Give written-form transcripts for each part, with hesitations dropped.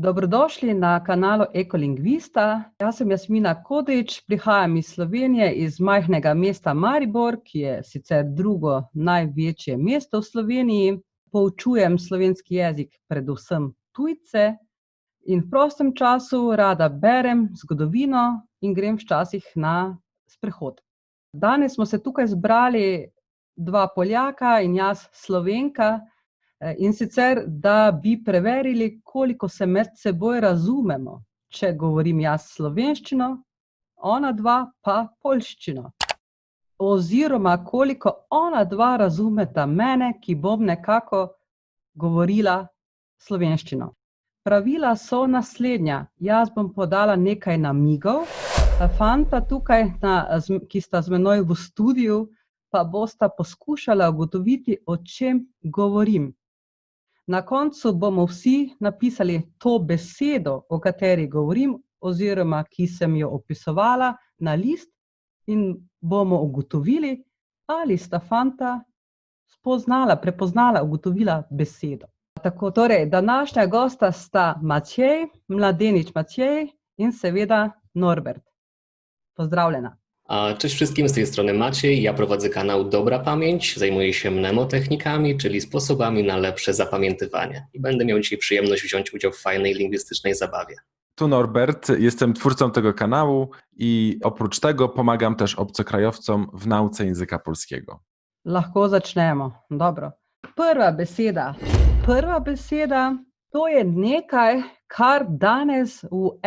Dobrodošli na kanalu Ekolingvista. Jaz sem Jasmina Kodič, prihajam iz Slovenije, iz majhnega mesta Maribor, ki je sicer drugo največje mesto v Sloveniji. Poučujem slovenski jezik predvsem tujce in v prostem času rada berem zgodovino in grem včasih na sprehod. Danes smo se tukaj zbrali dva Poljaka in jaz Slovenka, in sicer, da bi preverili, koliko se med seboj razumemo, če govorim jaz slovenščino, ona dva pa poljščino. Oziroma, koliko ona dva razumeta mene, ki bom nekako govorila slovenščino. Pravila so naslednja. Jaz bom podala nekaj namigov, fanta tukaj, ki sta z menoj v studiu, pa bosta poskušala ugotoviti, o čem govorim. Na koncu bomo vsi napisali to besedo, o kateri govorim, oziroma ki sem jo opisovala na list in bomo ugotovili, ali sta fanta prepoznala, ugotovila besedo. Tako, torej, današnja gosta sta Maciej, mladenič Maciej in seveda Norbert. Pozdravljena. Cześć wszystkim, z tej strony Maciej. Ja prowadzę kanał Dobra Pamięć, zajmuję się mnemotechnikami, czyli sposobami na lepsze zapamiętywanie. I będę miał dzisiaj przyjemność wziąć udział w fajnej lingwistycznej zabawie. Tu Norbert, jestem twórcą tego kanału i oprócz tego pomagam też obcokrajowcom w nauce języka polskiego. Lahko začnemo. Dobro. Prva beseda, to je nekaj, kar danes v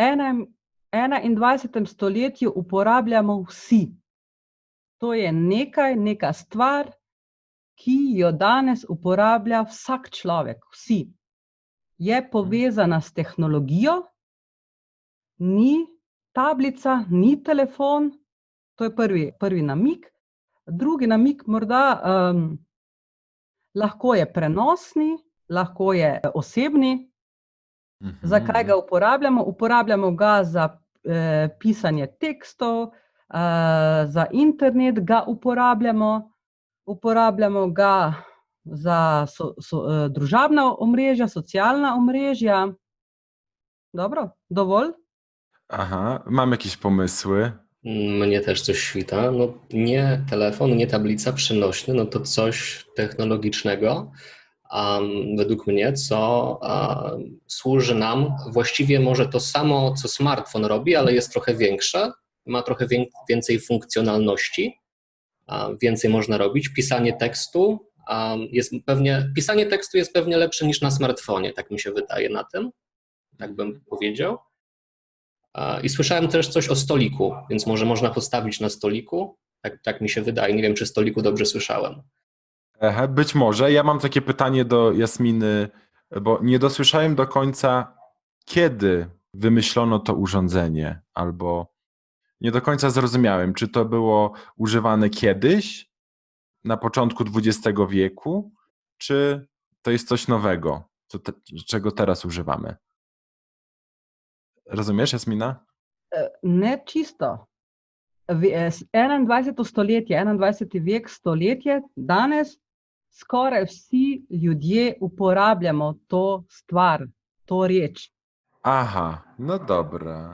21. stoletju uporabljamo vsi. To je neka stvar, ki jo danes uporablja vsak človek, vsi. Je povezana s tehnologijo, ni tablica, ni telefon, to je prvi namig. Drugi namig morda lahko je prenosni, lahko je osebni. Zakaj ga uporabljamo? Uporabljamo ga za pisanje tekstov, za internet ga uporabljamo ga za družabna omrežja, socialna omrežja. Dobro, dovolj? Aha, mam jakieś pomysły. Mnie też coś świta. No, nie telefon, nie tablica, przenośny, no to coś technologicznego. Według mnie, co służy nam właściwie może to samo, co smartfon robi, ale jest trochę większe, ma trochę więcej funkcjonalności, więcej można robić. Pisanie tekstu jest pewnie lepsze niż na smartfonie, tak mi się wydaje na tym, tak bym powiedział. I słyszałem też coś o stoliku, więc może można postawić na stoliku, tak mi się wydaje, nie wiem, czy stoliku dobrze słyszałem. Być może. Ja mam takie pytanie do Jasminy, bo nie dosłyszałem do końca, kiedy wymyślono to urządzenie, albo nie do końca zrozumiałem, czy to było używane kiedyś, na początku XX wieku, czy to jest coś nowego, czego teraz używamy. Rozumiesz, Jasmina? Ne čisto. 21. stoletje, 21. vek, stoletje, danes skoraj vsi ljudje uporabljamo to stvar, to reč. Aha, no dobra.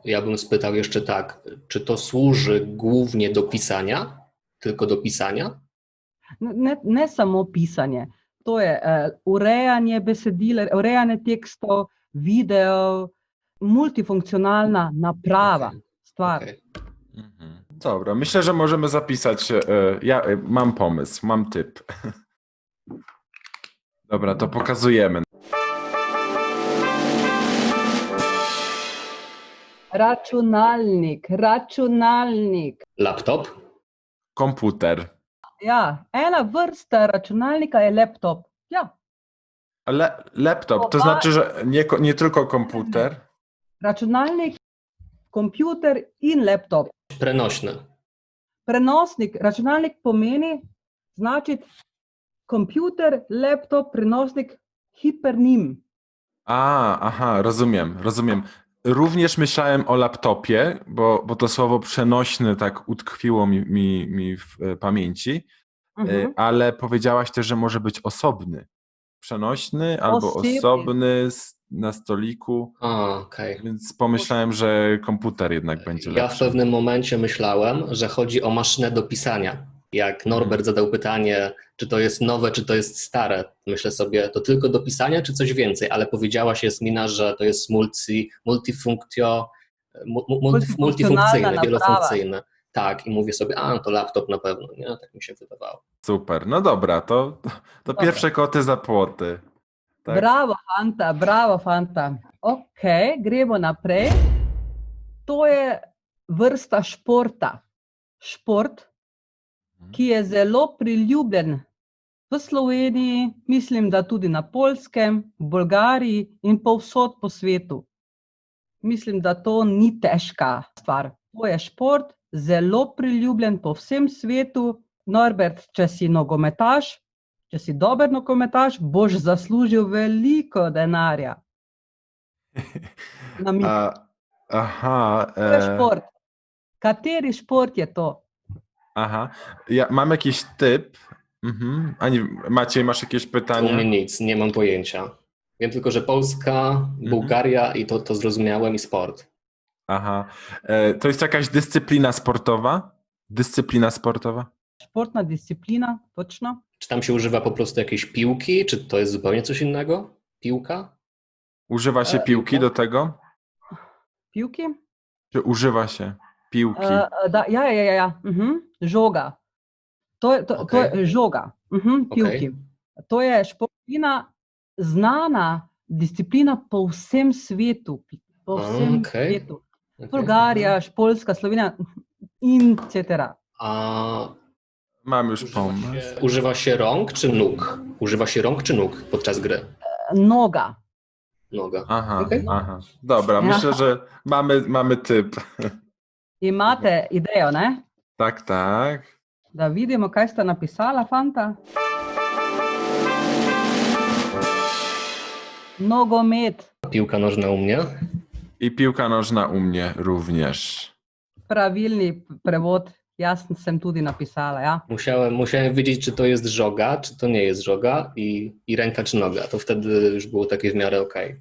Ja bym spytał jeszcze tak, czy to służy głównie do pisania? Tylko do pisania? Ne samo pisanje. To je urejanje besedil, urejanje tekstov, video, multifunkcjonalna naprawa, stvar. Okay. Dobra, myślę, że możemy zapisać. Ja mam pomysł, mam typ. Dobra, to pokazujemy. Računalnik. Laptop? Komputer. Ja, ena vrsta računalnika je laptop. Ja. Laptop, to znaczy, że nie tylko komputer. Računalnik, komputer in laptop. Prenośny. Prenosnik, računalnik pomeni, znači komputer, laptop, prenosnik, hipernim. Aha, rozumiem. Również myślałem o laptopie, bo to słowo przenośny tak utkwiło mi w pamięci, ale powiedziałaś też, że może być osobny. Przenośny albo osobny, na stoliku, Okej. więc pomyślałem, że komputer jednak będzie Ja w lepszy. pewnym momencie myślałem, że chodzi o maszynę do pisania. Jak Norbert zadał pytanie, czy to jest nowe, czy to jest stare, myślę sobie, to tylko do pisania, czy coś więcej, ale powiedziałaś Jasmina, że to jest Multifunkcjonalna multifunkcyjne, naprawa. wielofunkcyjne. Tak, i mówię sobie, no to laptop na pewno, nie? Tak mi się wydawało. Super, no dobra, to Dobra. pierwsze koty za płoty. Tak? Bravo, fanta. Ok, gremo naprej. To je vrsta športa. Šport, ki je zelo priljubljen v Sloveniji, mislim, da tudi na Poljskem, v Bolgariji in povsod po svetu. Mislim, da to ni težka stvar. To je šport, zelo priljubljen po vsem svetu. Norbert, če si nogometaš, če si dober nogometaš, boš zaslužil veliko denarja. Na Mik. Aha. To je šport. Kateri šport je to? Aha. Mam jakiś typ. Ani, Maciej, masz jakieś U pytania? mnie nic, nie mam pojęcia. Wiem tylko, że Polska, Bułgaria i to zrozumiałem i sport. Aha. To jest jakaś dyscyplina sportowa? Dyscyplina sportowa? Športna disciplina, točno. Czy tam się używa po prostu jakiejś piłki, czy to jest zupełnie coś innego? Piłka? Używa się piłki do tego? Pivki? Czy używa się piłki? Ja. Žoga. To je žoga. Pivki. To je športina, znana disciplina po vsem svetu. Po vsem svetu. Bolgarija, Poljska, Slovenija etc. Mam już pomysł. Używa się rąk czy nóg? Używa się rąk czy nóg podczas gry? Noga. Noga. Aha. Dobra, myślę, że mamy typ. Imate idejo, ne? Tak. Da vidimo, kaj sta napisala, fanta. Nogomet. Piłka nożna u mnie. I piłka nożna u mnie również. Pravilni prevod. Jaz sem tudi napisala, ja. Musiałem wiedzieć, czy to jest żoga, czy to nie jest żoga i ręka czy noga. To wtedy już było takie w miarę okej.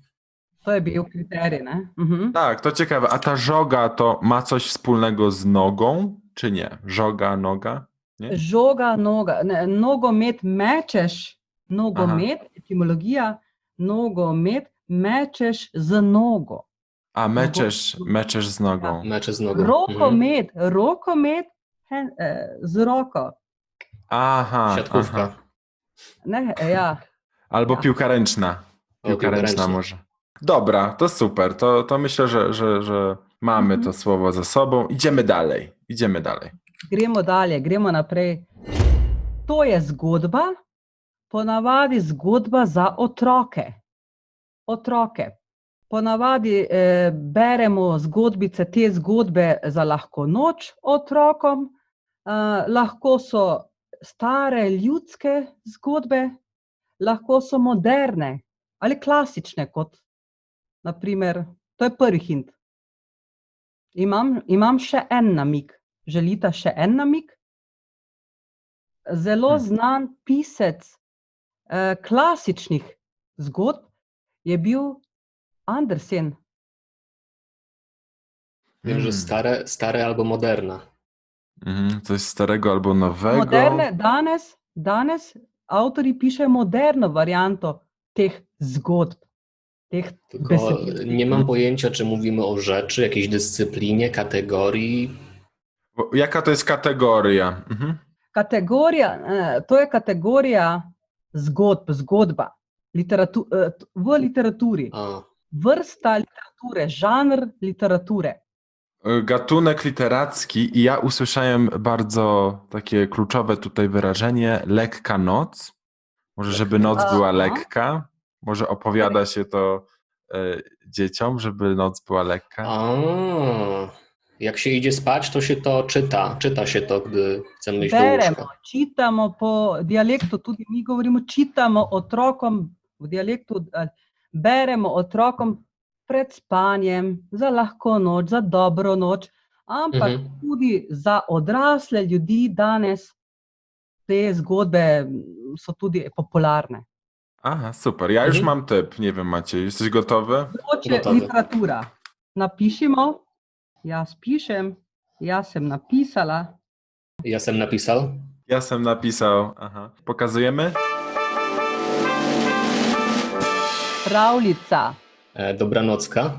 To je bil kriterij, ne? Tak, to ciekawe. A ta żoga to ma coś wspólnego z nogą, czy nie? Żoga, noga? Nie? Žoga, noga. Nogomet mečeš. Nogomet, etymologia. Nogomet mečeš z nogo. A meczesz z nogą. Mecze z nogą. Rokomet z roko. Aha. Siatkówka. Ne, ja. Albo piłka ręczna. Piłka ręczna może. Dobra, to super. To myślę, że mamy to słowo za sobą. Idziemy dalej. Gremo naprej. To je zgodba, ponavadi zgodba za otroke. Ponavadi beremo zgodbice, te zgodbe za lahko noč otrokom. Lahko so stare ljudske zgodbe, lahko so moderne ali klasične, kot naprimer, to je prvi hint. Imam še en namig. Želite še en namig? Zelo znan pisec klasičnih zgodb je bil Andersen. Wiem, że stare albo moderne. Coś starego albo nowego. Moderne, danes avtori pišejo moderno varianto teh zgodb. Tylko nie mam pojęcia, czy mówimy o rzeczy, jakiejś dyscyplinie, kategorii. Jaka to jest kategoria? Kategoria, to je kategoria zgodba. V literaturi. Vrsta literature, żanr literature. Gatunek literacki i ja usłyszałem bardzo takie kluczowe tutaj wyrażenie lekka noc. Może żeby noc była lekka. Może opowiada się to dzieciom, żeby noc była lekka. Jak się idzie spać, to się to czyta. Czyta się to, gdy chcemy iść do łóżka. Čitamo po dialektu, tudi mi govorimo, čitamo otrokom v dialektu, beremo otrokom pred spanjem, za lahko noč, za dobro noč, ampak tudi za odrasle ljudi danes te zgodbe so tudi popularne. Aha, super. Ja już Mhm. mam typ. Nie wiem, Maciej, jesteś gotowy? Vroče Gotowy. literatura. Napišimo. Jaz pišem. Jaz sem napisala. Ja sam napisał. Ja sam napisał. Aha. Pokazujemy? Pravljica. Dobranocka.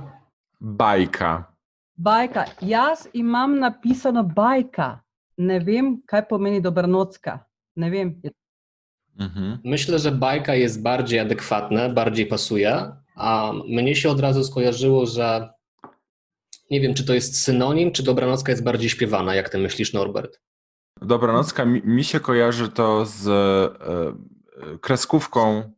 Bajka. Bajka. Jaz imam napisano bajka. Ne vem, kaj pomeni dobranocka. Ne vem. Mhm. Myślę, że bajka jest bardziej adekwatne, bardziej pasuje, a mnie się od razu skojarzyło, że nie wiem, czy to jest synonim, czy dobranocka jest bardziej śpiewana. Jak ty myślisz, Norbert? Dobranocka mi się kojarzy to z kreskówką,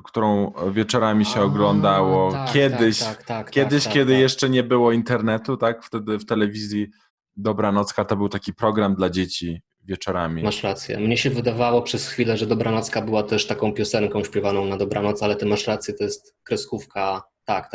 którą wieczorami się oglądało. Tak, Kiedyś, kiedy tak. jeszcze nie było internetu, tak? Wtedy w telewizji Dobranocka to był taki program dla dzieci wieczorami. Masz rację. Mnie się wydawało przez chwilę, że Dobranocka była też taką piosenką śpiewaną na dobranoc, ale ty masz rację, to jest kreskówka. Tak.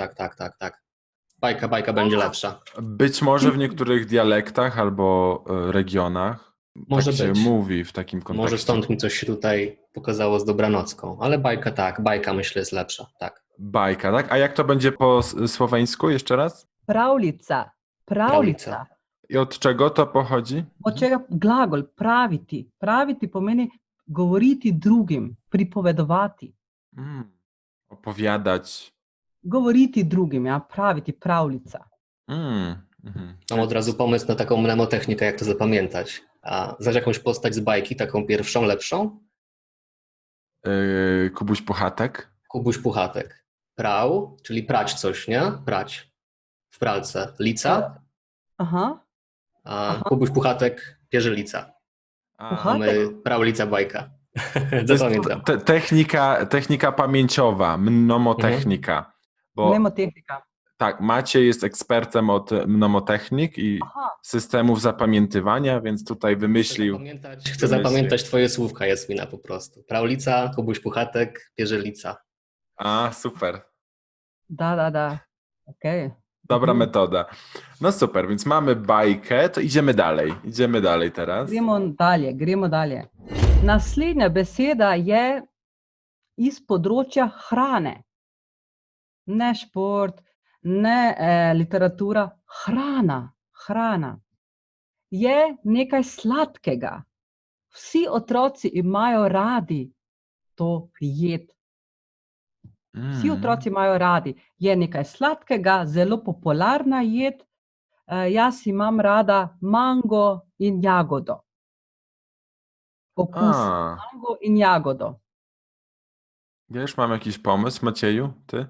Bajka będzie lepsza. Być może w niektórych dialektach albo regionach Może tak się być. mówi w takim kontekście. Może stąd mi coś się tutaj pokazało z Dobranocką, ale bajka tak, bajka myślę jest lepsza, tak. Bajka, tak? A jak to będzie po słoweńsku jeszcze raz? Pravljica. Pravljica. I od czego to pochodzi? Od čega glagol praviti? Praviti pomeni govoriti drugim, pripovedovati. Opowiadać. Govoriti drugim, ja, praviti, pravljica. Mam od razu pomysł na taką mnemotechnikę, jak to zapamiętać. A znasz jakąś postać z bajki, taką pierwszą, lepszą? Kubuś Puchatek. Kubuś Puchatek. Prał, czyli prać coś, nie? Prać. W pralce. Lica, Aha. a Kubuś Puchatek pierze lica. Puchatek? Mamy prał, lica, bajka. Zapamiętam. Technika pamięciowa, mnemotechnika. Bo Mnemotehnika. tak, Maciej jest ekspertem od mnemotechnik i systemów zapamiętywania, więc tutaj wymyślił. Chcę zapamiętać twoje słówka, Jasmina, po prostu. Praulica, Kubuś Puchatek, pierzelica. A, super. Da. Okej. Dobra metoda. No super, więc mamy bajkę, to idziemy dalej. Idziemy dalej teraz. Gremo dalje. Naslednja beseda je iz področja hrane. Ne šport, ne literatura, hrana. Je nekaj sladkega. Vsi otroci imajo radi to jed. Vsi otroci imajo radi. Je nekaj sladkega, zelo popularna jed. Jaz imam rada mango in jagodo. Okus mango in jagodo. Ja już mam jakiś pomysł, Macieju, ty?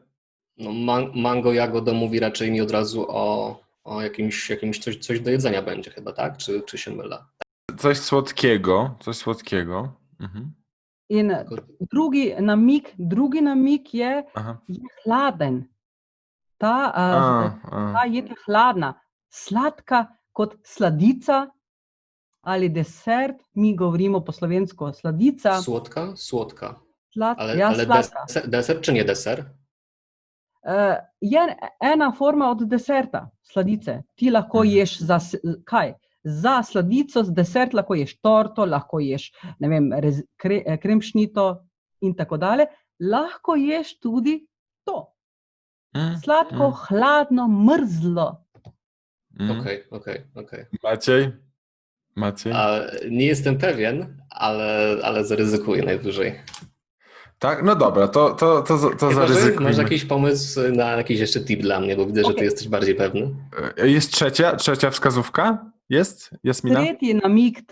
No, mango jagodo mówi raczej mi od razu o jakimś coś do jedzenia będzie chyba, tak? Czy się mylę? Coś słodkiego. Mhm. In drugi namig je hladen. Ta jed je hladna. Sladka kot sladica ali desert. Mi govorimo po slovensko sladica. Słodka. Ja, ale sladka. Deser czy nie deser? Je ena forma od deserta, sladice. Ti lahko ješ za sladico, z desert lahko ješ torto, lahko ješ, ne vem, kremšnito in tako dalje. Lahko ješ tudi to. Sladko, hladno, mrzlo. Okej. Maciej? Nie jestem pewien, ale zaryzykuję najwyżej. Tak? No dobra, to zaryzykujmy. Masz jakiś pomysł na jakiś jeszcze tip dla mnie, bo widzę, że ty jesteś bardziej pewny. Jest trzecia wskazówka? Jest? Jasmina? Tretji namig.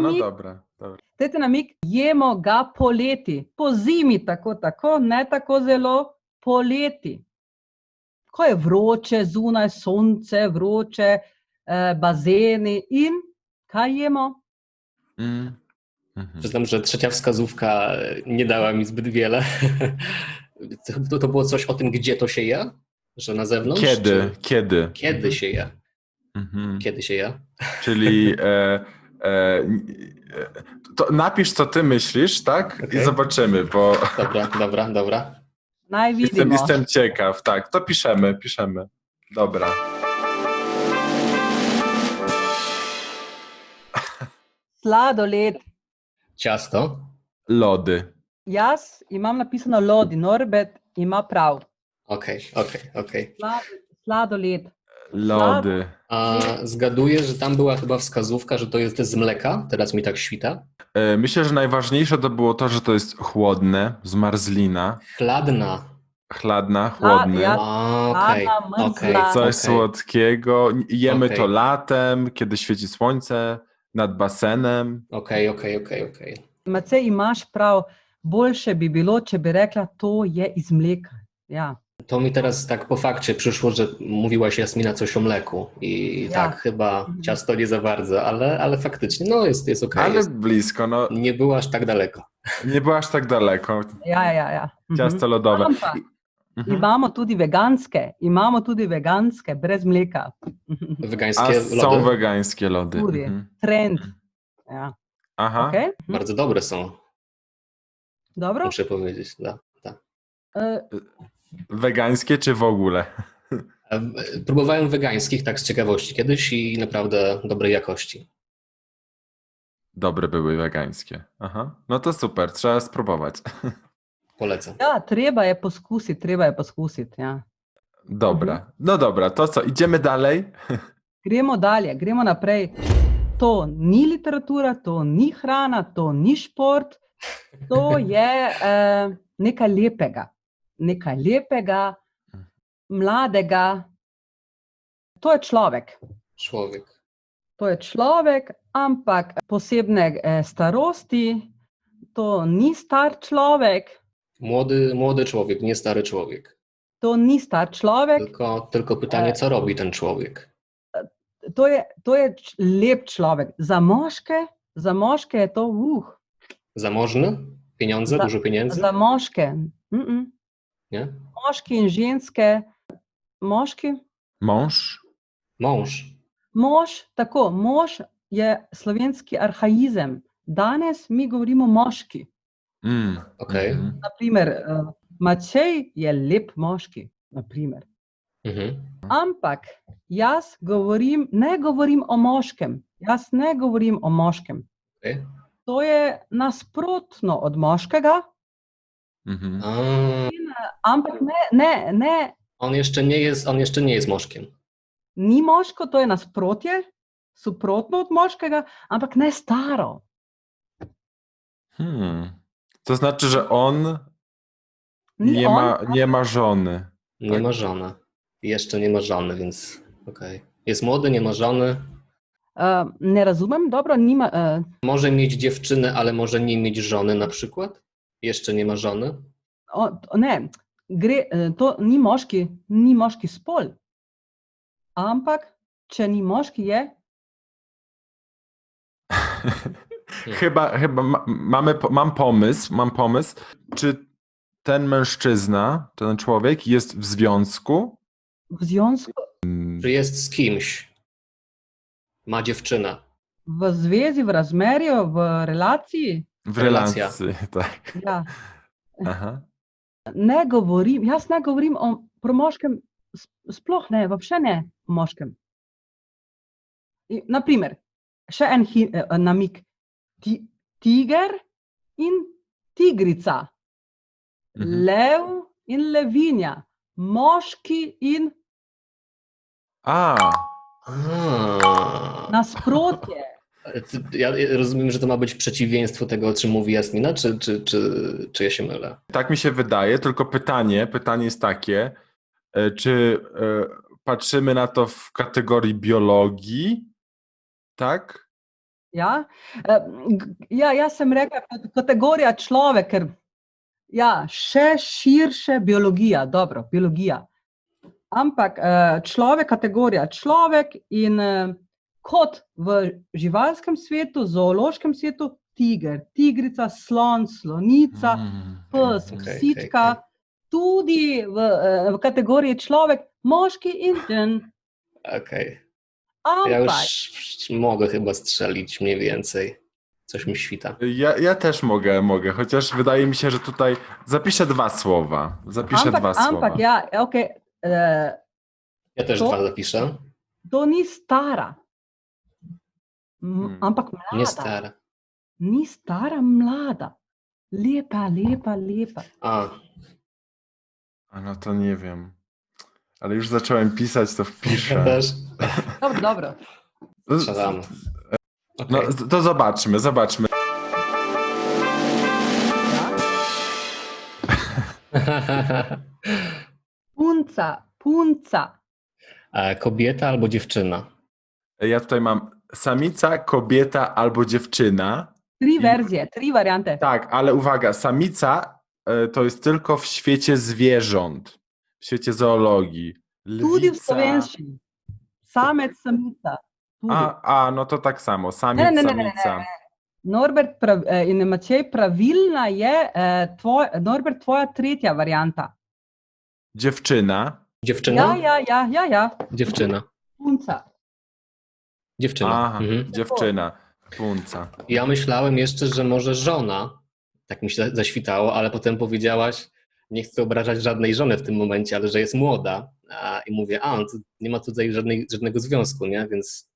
No dobra. Tretji namig, jemo ga poleti. Po zimi tako, ne tako zelo poleti. Ko je vroče, zunaj sonce, vroče, bazeni in kaj jemo? Przyznam, że trzecia wskazówka nie dała mi zbyt wiele. To było coś o tym, gdzie to się je? Że na zewnątrz? Kiedy? Kiedy się je? Kiedy się je? Czyli to napisz, co ty myślisz, tak? Okay. I zobaczymy, bo... Dobra. Jestem ciekaw, tak. To piszemy. Dobra. Sladoled. Ciasto. Lody. Jaz imam napisano Lodi, Norbert ima prav. Okej. Sladoled. Lody. A zgaduję, że tam była chyba wskazówka, że to jest z mleka. Teraz mi tak świta. Myślę, że najważniejsze to było to, że to jest chłodne, zmarzlina, chladna, chłodny. ja- Okej. Chladna, mrzla. Coś słodkiego. Jemy to Okej. latem, kiedy świeci słońce, nad basenem. Okej. Macej, imaš prav, boljše bi bilo, če bi rekla, to je iz mleka. Ja. To mi teraz tak po fakcie przyszło, że mówiłaś, Jasmina, coś o mleku i Ja. tak, chyba ciasto nie za bardzo, ale faktycznie, no jest okej. Ale Jest. blisko, no Nie było aż tak daleko. nie było aż tak daleko. Ja. Ciasto lodowe. Ampak Mhm. imamo tudi veganske, brez mleka. A Wegańskie są lody wegańskie lody. Tudi, Mhm. trend. Ja. Aha. Okay? bardzo dobre są, Dobro? muszę powiedzieć. Da. Wegańskie czy w ogóle? Próbowałem wegańskich tak z ciekawości kiedyś i naprawdę dobrej jakości. Dobre były wegańskie. Aha. No to super, trzeba spróbować. Polecam. Ja, treba je poskusiti. Ja. Dobra. No dobra, to co, idziemy dalej? Gremo dalje, gremo naprej. To ni literatura, to ni hrana, to ni šport, to je nekaj lepega, mladega. To je človek. Człowiek. To je človek, ampak posebne starosti. To ni star človek, Młody człowiek, nie stary człowiek. to ni star človek. Tylko pytanie, co robi ten człowiek? To je lep človek. Za moške je to Zamożny? Pieniądze? Dużo pieniędzy? Za moške. Nie? Moški in ženske. Moški. Mąż? Mąż. Mož je slovenski arhaizem. Danes mi govorimo moški. Okej. Mhm. Naprimer, Mačej je lep moški. Naprimer. Mhm. Ampak jaz ne govorim o moškem. Jaz ne govorim o moškem. Okej. To je nasprotno od moškega, Mhm. ampak ne, On jeszcze nie jest moszkiem. ni moško, to je nasprotje, suprotno od moškega, ampak ne staro. To znaczy, że on nie ma żony. Nie Tak. ma żony. Jeszcze nie ma żony, więc okej. Jest młody, nie ma żony. Ne razumem, dobro, nima. Może mieć dziewczynę, ale może nie mieć żony na przykład? Jeszcze nie ma żony? Ne, to ni moški spol. Ampak, če ni moški, je. Chyba mam pomysł, czy ten mężczyzna, ten człowiek jest w związku? V związku, Czy jest z kimś? Ma dziewczynę. v zvezi, v razmerju, v relaciji. W Relacja. relacji, tak. Ja. Aha. Jaz ne govorim o moškem, sploh ne, vopše ne o moškem. Naprimer, še en namig. Tiger in tigrica, lev in levinja, moški in nasprotje. Ja rozumiem, że to ma być przeciwieństwo tego, o czym mówi Jasmina, czy ja się mylę? Tak mi się wydaje, tylko pytanie jest takie, czy patrzymy na to w kategorii biologii, tak? Ja, jaz sem rekla kategorija človek, ker še širše biologija, dobro, biologija. Ampak človek, kategorija človek in kot v živalskem svetu, zoološkem svetu, tiger, tigrica, slon, slonica, pes, psička, tudi v kategoriji človek, moški in žen. Okej. Ampak, Ja już mogę chyba strzelić mniej więcej. Coś mi świta. Ja też mogę, chociaż wydaje mi się, że tutaj zapiszę dwa słowa. ampak ja, okej. Ja też dwa zapiszę. To ni stara, ampak mlada. Nie stara. Ni stara, mlada. Lepa, lepa, lepa. A, No to nie wiem. Ale już zacząłem pisać, to wpiszę. ja też Dobro, dobro. strzelamy. No Okej. to zobaczmy. Punca. Kobieta albo dziewczyna. Ja tutaj mam samica, kobieta albo dziewczyna. 3 werzje, 3 variante. Tak, ale uwaga, samica to jest tylko w świecie zwierząt, w świecie zoologii. Tudi v Lwica. slovenščini. Samec, samica. Tudi. No to tak samo. Samiec, Ne. samica. Norbert in Maciej, pravilna je, Norbert, tvoja tretja varianta. Dziewczyna. Dziewczyna? Ja. Dziewczyna. Punca. Dziewczyna. Aha, Mhm. dziewczyna. Punca. Ja myślałem jeszcze, że może żona. Tak mi się zaświtało, ale potem powiedziałaś, nie chcę obrażać żadnej żony w tym momencie, ale że jest młoda. I mówię, no to nie ma tutaj żadnego związku, nie? Więc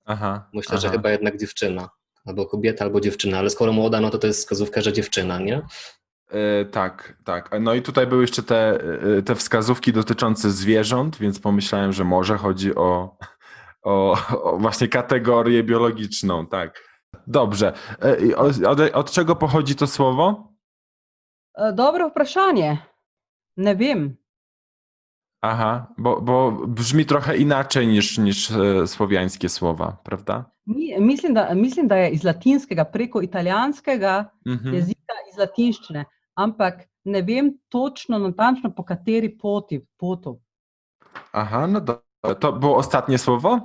myślę, że chyba jednak dziewczyna. Albo kobieta, albo dziewczyna. Ale skoro młoda, no to jest wskazówka, że dziewczyna, nie? Tak. No i tutaj były jeszcze te wskazówki dotyczące zwierząt, więc pomyślałem, że może chodzi o właśnie kategorię biologiczną, tak. Dobrze. Od czego pochodzi to słowo? Dobro vprašanje. Ne vem. Aha, bo brzmi trochę inaczej niż słowiańskie słowa, prawda? Mislim, da je iz latinskega preko italijanskega jezika iz latinščine, ampak ne vem točno, natančno po kateri potu. Aha, no dobra. To było ostatnie słowo?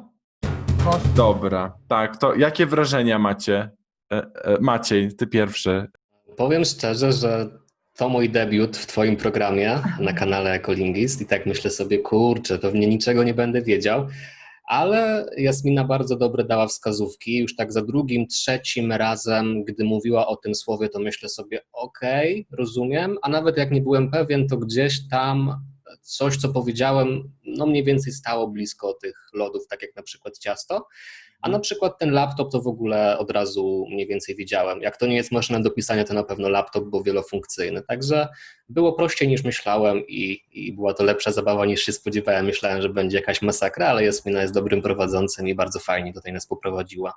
Dobra, tak. To jakie wrażenia macie? Maciej, ty pierwszy. Powiem szczerze, że to mój debiut w twoim programie na kanale Ecolingist i tak myślę sobie, kurczę, pewnie niczego nie będę wiedział, ale Jasmina bardzo dobre dała wskazówki. Już tak za drugim, trzecim razem, gdy mówiła o tym słowie, to myślę sobie, okej, rozumiem, a nawet jak nie byłem pewien, to gdzieś tam coś, co powiedziałem, no mniej więcej stało blisko tych lodów, tak jak na przykład ciasto, a na przykład ten laptop to w ogóle od razu mniej więcej wiedziałem. Jak to nie jest maszyna do pisania, to na pewno laptop, bo wielofunkcyjny. Także było prościej niż myślałem i była to lepsza zabawa niż się spodziewałem. Myślałem, że będzie jakaś masakra, ale Jasmina jest dobrym prowadzącym i bardzo fajnie tutaj nas poprowadziła.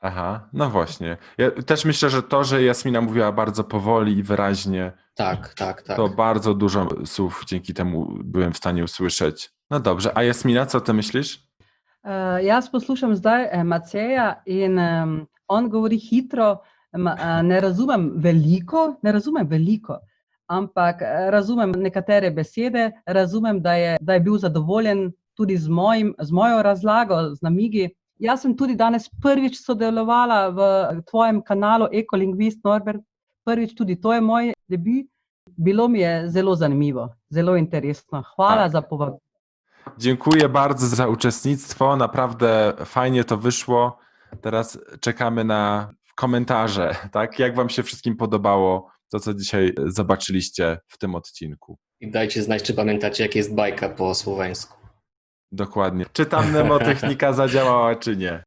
Aha, no właśnie. Ja też myślę, że to, że Jasmina mówiła bardzo powoli i wyraźnie, Tak. to bardzo dużo słów dzięki temu byłem w stanie usłyszeć. No dobrze, a Jasmina, co ty myślisz? Jaz poslušam zdaj Maceja in on govori hitro, ne razumem veliko, ampak razumem nekatere besede, razumem, da je bil zadovoljen tudi z mojo razlago, z namigi. Jaz sem tudi danes prvič sodelovala v tvojem kanalu Ecolingvist, Norbert, prvič tudi to je moj debut. Bilo mi je zelo zanimivo, zelo interesno. Hvala za povabilo. Dziękuję bardzo za uczestnictwo, naprawdę fajnie to wyszło. Teraz czekamy na komentarze, tak? Jak wam się wszystkim podobało to, co dzisiaj zobaczyliście w tym odcinku? I dajcie znać, czy pamiętacie, jak jest bajka po słoweńsku. Dokładnie. Czy tam mnemotechnika zadziałała, czy nie?